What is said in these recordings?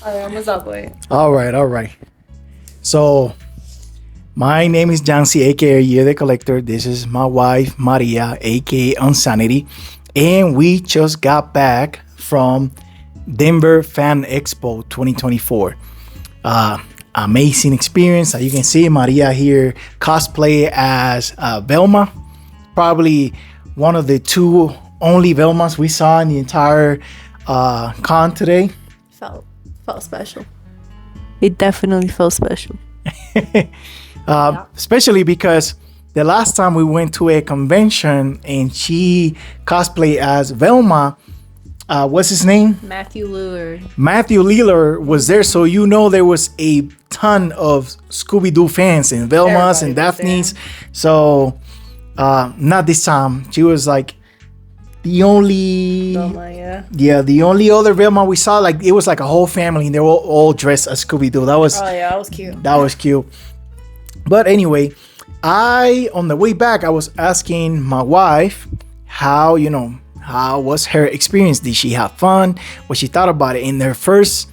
What's up, boy? All right. So, my name is Jancy, aka Year the Collector. This is my wife, Maria, aka Unsanity. And we just got back from Denver Fan Expo 2024. Amazing experience. As you can see, Maria here cosplay as Velma. Probably one of the two only Velmas we saw in the entire con today. Felt special. It definitely felt special. Especially because the last time we went to a convention and she cosplayed as Velma, what's his name? Matthew Lillard. Matthew Lillard was there, so you know there was a ton of Scooby-Doo fans and Velmas and Daphnes. So not this time. She was like the only Velma, the only other Velma we saw. Like it was like a whole family and they were all dressed as Scooby-Doo. That was cute. That was cute. But anyway, on the way back, I was asking my wife how was her experience? Did she have fun? What she thought about it? And their first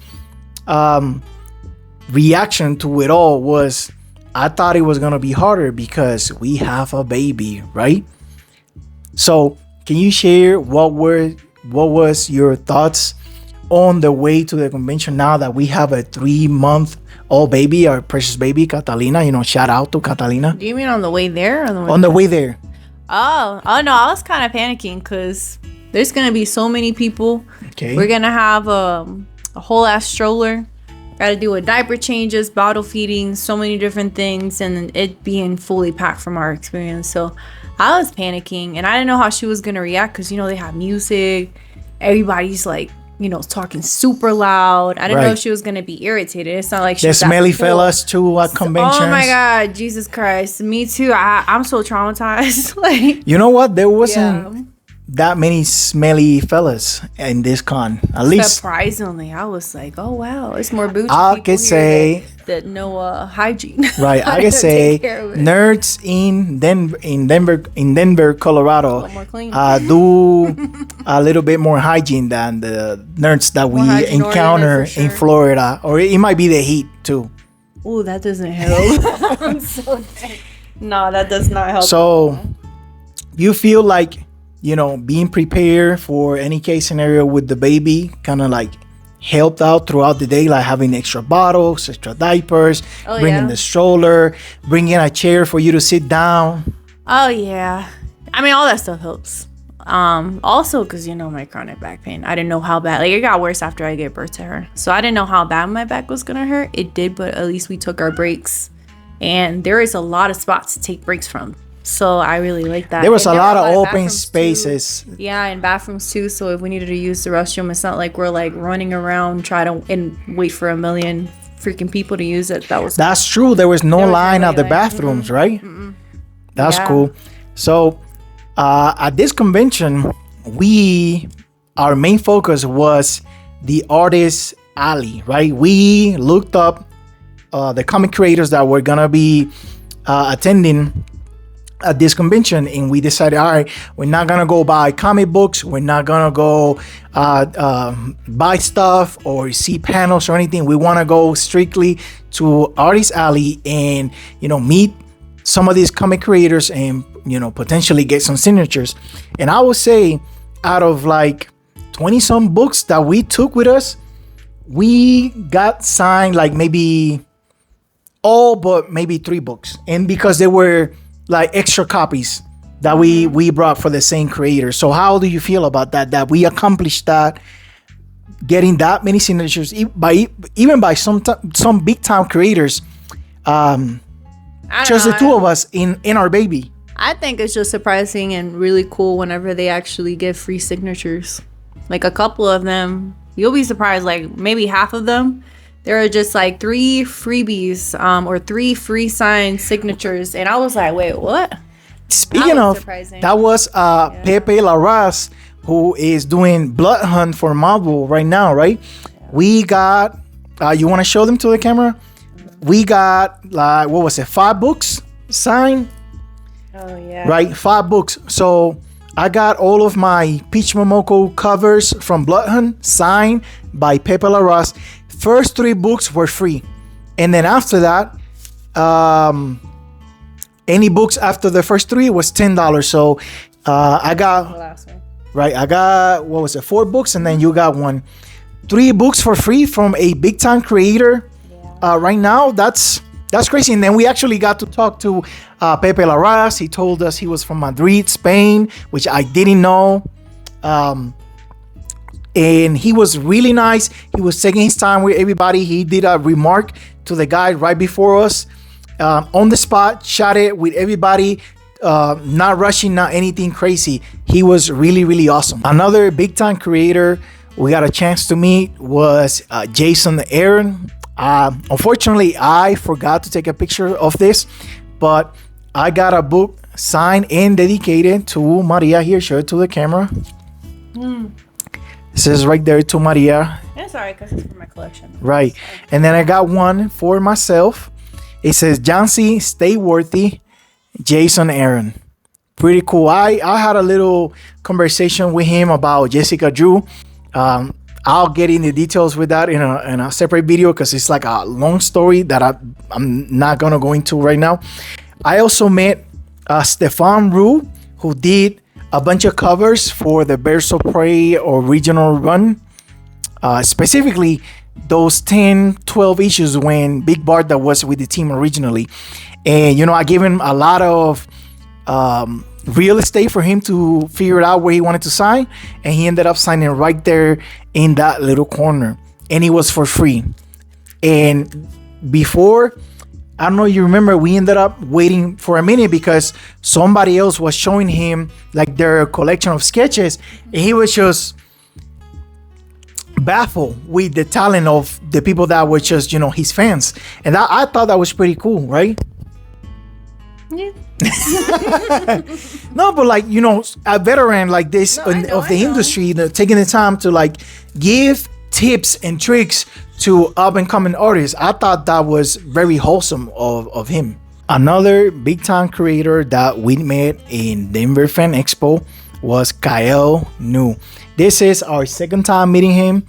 reaction to it all was, I thought it was gonna be harder because we have a baby, right? So can you share what was your thoughts on the way to the convention now that we have a 3-month-old baby, our precious baby, Catalina? Shout out to Catalina. Do you mean on the way there? Or on the way there. Oh no, I was kind of panicking because there's gonna be so many people. Okay. We're gonna have a whole ass stroller. Gotta do a diaper changes, bottle feeding, so many different things, and it being fully packed from our experience. So I was panicking, and I didn't know how she was gonna react because they have music, everybody's like talking super loud. I didn't know if she was gonna be irritated. It's not like she's smelly fellas too at conventions. Oh my God, Jesus Christ, me too. I'm so traumatized. Like, you know what? There wasn't that many smelly fellas in this con. At least surprisingly, I was like, oh wow, it's more bougie. I could say that no hygiene. Right, I could say nerds in Denver, Colorado, do a little bit more hygiene than the nerds that we encounter in Florida, or it might be the heat too. Oh, that doesn't help. I'm so dead. No, that does not help. So you feel like being prepared for any case scenario with the baby kind of like helped out throughout the day, like having extra bottles, extra diapers, bringing the stroller, bringing a chair for you to sit down. Oh yeah, I mean all that stuff helps. Also because my chronic back pain, I didn't know how bad. Like it got worse after I gave birth to her, so I didn't know how bad my back was gonna hurt. It did, but at least we took our breaks, and there is a lot of spots to take breaks from. So I really like that. There was a lot of open spaces. Yeah, and bathrooms too. So if we needed to use the restroom, it's not like we're like running around and wait for a million freaking people to use it. That's true. There was no line at the bathrooms, right? That's cool. So at this convention, our main focus was the artist alley, right? We looked up the comic creators that were gonna be attending at this convention, and we decided, all right, we're not gonna go buy comic books, we're not gonna go buy stuff or see panels or anything. We want to go strictly to Artist Alley and meet some of these comic creators and potentially get some signatures. And I would say out of like 20 some books that we took with us, we got signed like maybe all but maybe 3 books, and because they were like extra copies that we brought for the same creator. So how do you feel about that we accomplished that, getting that many signatures even by some big time creators, just the 2 of us in our baby? I think it's just surprising and really cool whenever they actually give free signatures. Like a couple of them, you'll be surprised, like maybe half of them, there are just like 3 freebies or 3 free signed signatures. And I was like, wait, what? Speaking of, surprising. That was Pepe Larraz, who is doing Blood Hunt for Marvel right now, right? Yeah. We got, you want to show them to the camera? We got, like, what was it, 5 books signed? Oh, yeah. Right, 5 books. So I got all of my Peach Momoko covers from Blood Hunt signed by Pepe Larraz. First 3 books were free. And then after that, any books after the first 3 was $10. So I got The last one. right. I got, what was it, 4 books, and then you got 1. 3 books for free from a big time creator. Right now, that's crazy. And then we actually got to talk to Pepe Larraz. He told us he was from Madrid, Spain, which I didn't know. And he was really nice. He was taking his time with everybody. He did a remark to the guy right before us, on the spot, chatted with everybody, not rushing, not anything crazy. He was really, really awesome. Another big time creator we got a chance to meet was Jason Aaron. Unfortunately, I forgot to take a picture of this, but I got a book signed and dedicated to Maria here. Show it to the camera. It says right there, to Maria. That's alright, because it's for my collection. Right. And then I got one for myself. It says, Jancy, stay worthy, Jason Aaron. Pretty cool. I had a little conversation with him about Jessica Drew. I'll get into details with that in a separate video, because it's like a long story that I'm not gonna go into right now. I also met Stephane Roux, who did a bunch of covers for the Birds of Prey original run, specifically those 10-12 issues when Big Barda was with the team originally. And I gave him a lot of real estate for him to figure out where he wanted to sign, and he ended up signing right there in that little corner, and it was for free. And before, I don't know if you remember, we ended up waiting for a minute because somebody else was showing him like their collection of sketches, and he was just baffled with the talent of the people that were just his fans. And I thought that was pretty cool, right? Yeah. No, but like a veteran like this of the industry, taking the time to like give tips and tricks to up and coming artists, I thought that was very wholesome of him. Another big time creator that we met in Denver Fan Expo was Kael Ngu. This is our second time meeting him.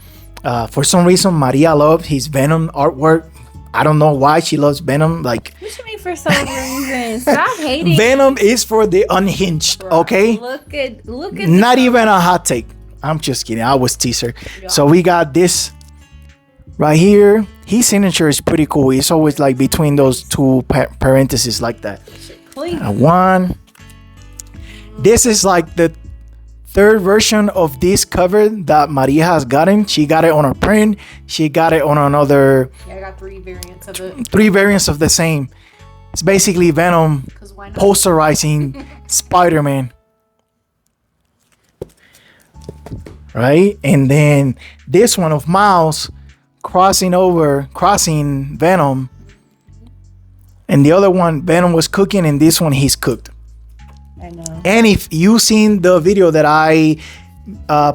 For some reason, Maria loved his Venom artwork. I don't know why she loves Venom. Like, What you mean for some reason? Stop hating. Venom is for the unhinged, okay? Look at Not even a hot take. I'm just kidding. I was teaser. Yeah. So we got this right here. His signature is pretty cool. It's always like between those two parentheses like that. Clean. One. This is like the third version of this cover that Maria has gotten. She got it on her print. She got it on another. Yeah, I got 3 variants of it. 3 variants of the same. It's basically Venom Because why not? posterizing Spider-Man. Right? And then this one of Miles crossing Venom. And the other one, Venom was cooking, and this one he's cooked. I know. And if you seen the video that I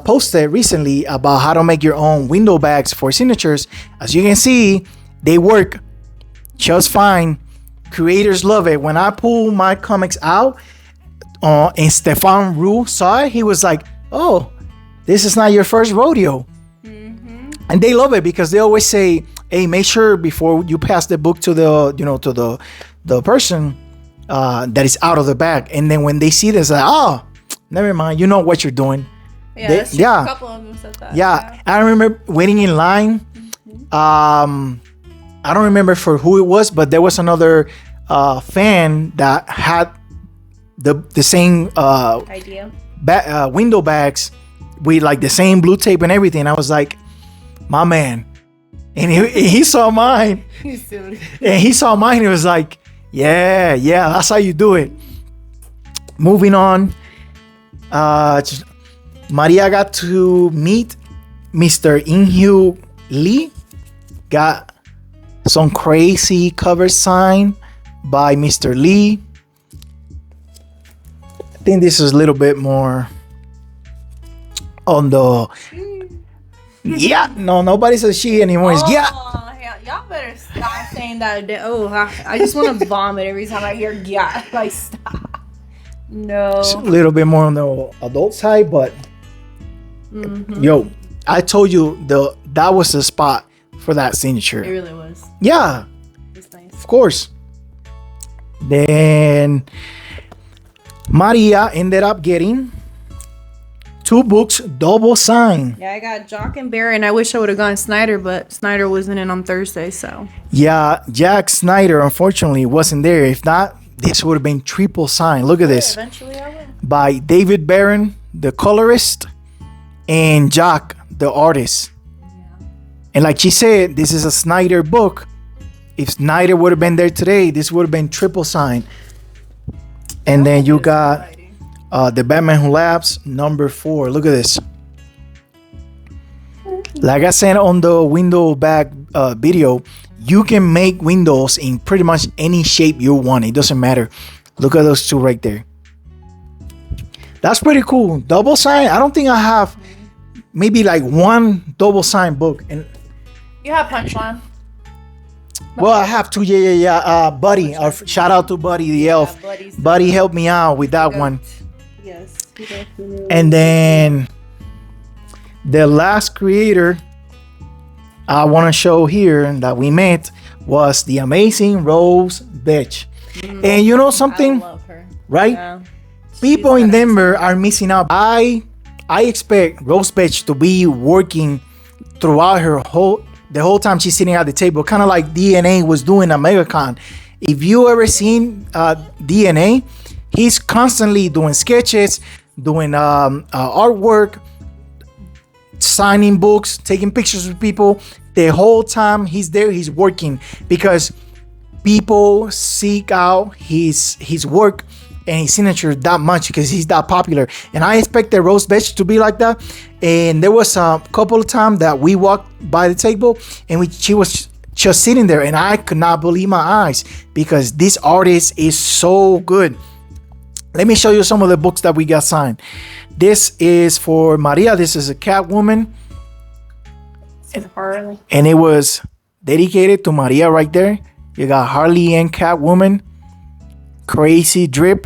posted recently about how to make your own window bags for signatures, as you can see, they work just fine. Creators love it. When I pull my comics out, and Stephane Roux saw it, he was like, "Oh, this is not your first rodeo." And they love it because they always say, "Hey, make sure before you pass the book to the person that is out of the bag." And then when they see this, like, "Oh, never mind. You know what you're doing." Yeah, yeah. A couple of them said that. Yeah, I remember waiting in line. I don't remember for who it was, but there was another fan that had the same Idea. window bags with like the same blue tape and everything. I was like, my man. And he saw mine. He's silly. And he saw mine. He was like, yeah, that's how you do it. Moving on. Maria got to meet Mr. Inhyuk Lee. Got some crazy cover signed by Mr. Lee. I think this is a little bit more on the... Yeah, no, nobody says she anymore. It's yeah. Y'all better stop saying that. Oh, I just want to vomit every time I hear yeah. Like, stop. No. It's a little bit more on the adult side, but yo, I told you that was the spot for that signature. It really was. Yeah. It's nice. Of course. Then Maria ended up getting 2 books double signed. Yeah, I got Jock and Bear, and I wish I would have gone Snyder, but Snyder wasn't in on Thursday, so. Yeah, Jack Snyder unfortunately wasn't there. If not, this would have been triple signed. Look at this. Eventually I will. By David Barron, the colorist, and Jock, the artist. Yeah. And like she said, this is a Snyder book. If Snyder would have been there today, this would have been triple signed. And then you got The Batman Who Laughs, number 4. Look at this. Like I said on the window back video, you can make windows in pretty much any shape you want. It doesn't matter. Look at those 2 right there. That's pretty cool. Double sign. I don't think I have maybe like 1 double sign book. And You have Punchline. well, I have 2. Yeah. Buddy. Shout out to Buddy the elf. Buddy helped me out with that one. Yes. And then the last creator I want to show here that we met was the amazing Rose Besch. And you know something? I love her. Right? Yeah. People in Denver are missing out. I expect Rose Besch to be working throughout the whole time she's sitting at the table, kind of like DNA was doing at MegaCon. If you ever seen DNA, he's constantly doing sketches, doing artwork, signing books, taking pictures with people. The whole time he's there, he's working because people seek out his work and his signature that much because he's that popular. And I expected Rose Besch to be like that. And there was a couple of times that we walked by the table and she was just sitting there, and I could not believe my eyes because this artist is so good. Let me show you some of the books that we got signed. This is for Maria. This is a Catwoman. Harley. And it was dedicated to Maria right there. You got Harley and Catwoman. Crazy drip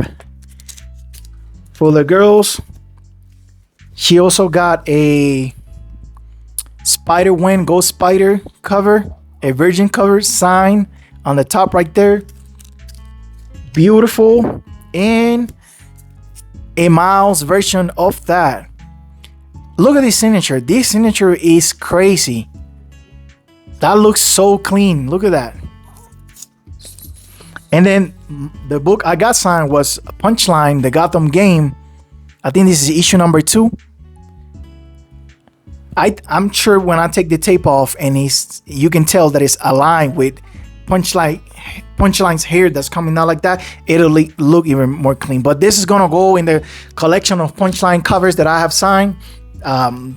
for the girls. She also got a Spider-Man Ghost Spider cover, a virgin cover sign on the top right there. Beautiful. And a Miles version of that. Look at this signature. This signature is crazy. That looks so clean. Look at that. And then the book I got signed was Punchline, the Gotham game. I think this is issue number 2. I'm sure when I take the tape off and you can tell that it's aligned with Punchline's hair that's coming out like that, it'll look even more clean. But this is gonna go in the collection of Punchline covers that I have signed. And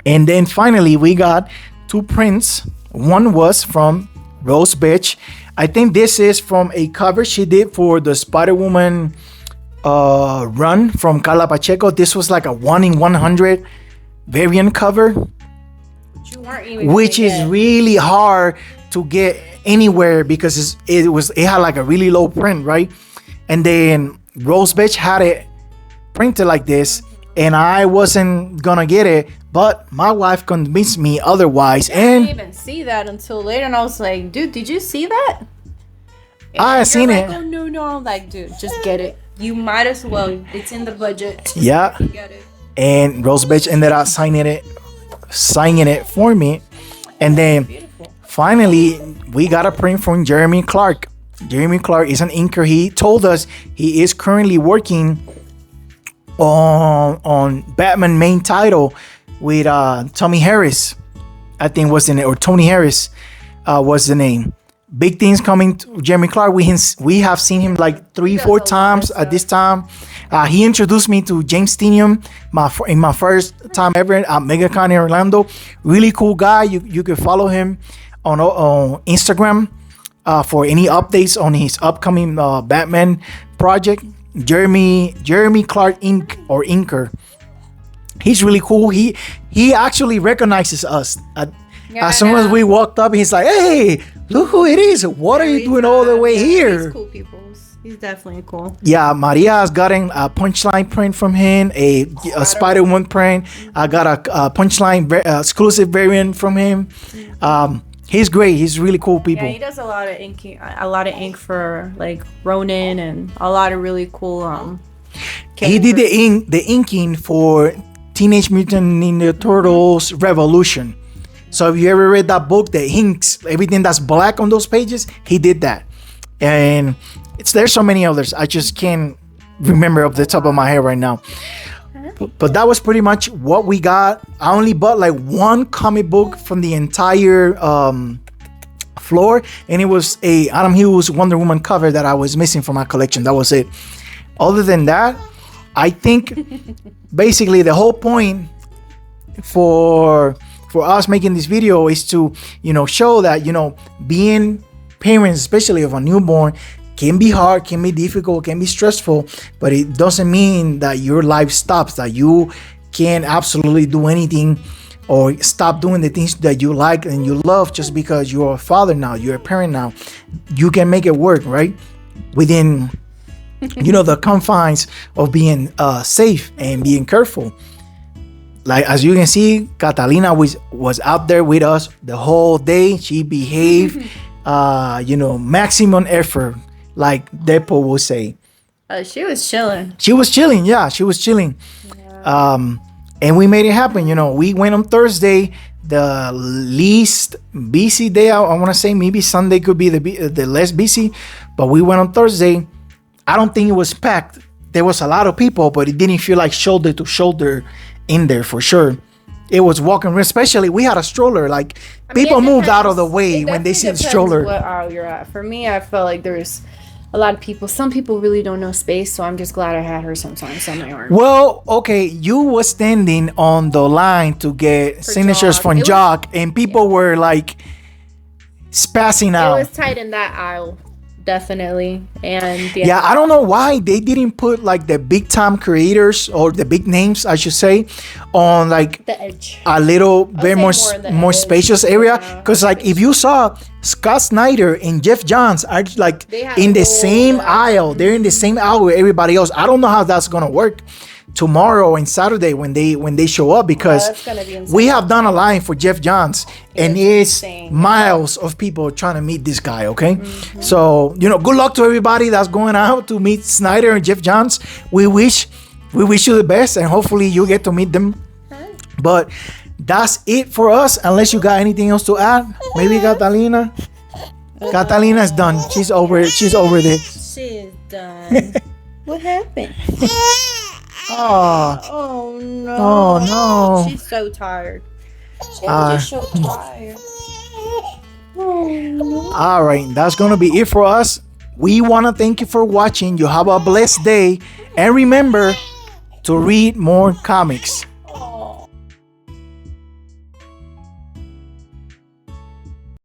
then finally we got 2 prints. One was from Rose Besch. I think this is from a cover she did for the Spider-Woman run from Carla Pacheco. This was like a 1 in 100 variant cover, which is really hard to get anywhere because it had like a really low print, right? And then Rose Besch had it printed like this, and I wasn't gonna get it, but my wife convinced me otherwise. I didn't even see that until later, and I was like, dude, did you see that? And I seen like, it. Oh no, I'm like, dude, just get it. You might as well. It's in the budget. Yeah. Get it. And Rose Besch ended up signing it for me. And then finally we got a print from Jeremy Clark. Jeremy Clark is an inker. He told us he is currently working on Batman main title with Tommy Harris, I think was the name, or Tony Harris was the name. Big things coming to Jeremy Clark. We have seen him like 3-4 times at this time. He introduced me to James Tinium in my first time ever at MegaCon in Orlando. Really cool guy. You can follow him on Instagram for any updates on his upcoming Batman project. Jeremy Clark Inker. He's really cool. He actually recognizes us. As soon as we walked up, he's like, "Hey, look who it is! What are you doing all the way here?" Cool peoples. He's definitely cool. Yeah, Maria has gotten a Punchline print from him, a Spider-Man print. I got a Punchline exclusive variant from him. He's great. He's really cool people. Yeah, he does a lot of ink for like Ronin and a lot of really cool He did the inking for Teenage Mutant Ninja Turtles Revolution. So if you ever read that book, the inks, everything that's black on those pages, he did that. And there's so many others. I just can't remember off the top of my head right now. But that was pretty much what we got. I only bought like one comic book from the entire floor, and it was a Adam Hughes Wonder Woman cover that I was missing from my collection. That was it. Other than that, I think basically the whole point for us making this video is to, show that, being parents, especially of a newborn, can be hard, can be difficult, can be stressful, but it doesn't mean that your life stops, that you can't absolutely do anything or stop doing the things that you like and you love just because you're a father now, you're a parent now. You can make it work, right? Within, the confines of being safe and being careful. Like, as you can see, Catalina was out there with us the whole day. She behaved, maximum effort, like Depo will say. She was chilling. She was chilling, yeah. She was chilling. Yeah. And we made it happen. We went on Thursday, the least busy day. I want to say maybe Sunday could be the less busy. But we went on Thursday. I don't think it was packed. There was a lot of people, but it didn't feel like shoulder to shoulder in there for sure. It was walking, especially we had a stroller. Like, people moved out of the way when they see the stroller. What aisle you're at. For me, I felt like there's a lot of people. Some people really don't know space, so I'm just glad I had her sometimes on my arm. Well, okay, you were standing on the line to get signatures from Jock, and people were like spazzing out. It was tight in that aisle. Definitely. And yeah, I don't know why they didn't put like the big time creators or the big names, I should say, on like the edge, a little bit more spacious area. Because like if you saw Scott Snyder and Jeff Johns are like in the same aisle, they're in the same aisle with everybody else. I don't know how that's gonna work tomorrow and Saturday when they show up, because we have done a line for Jeff Johns and it's miles of people trying to meet this guy. Okay, so good luck to everybody that's going out to meet Snyder and Jeff Johns. We wish you the best, and hopefully you get to meet them. But that's it for us, unless you got anything else to add. Maybe Catalina. Catalina's done. She's over there. She's done. What happened? Oh no. Oh no. She's so tired. She's just so tired. Oh no. All right, that's gonna be it for us. We want to thank you for watching. You have a blessed day, and remember to read more comics.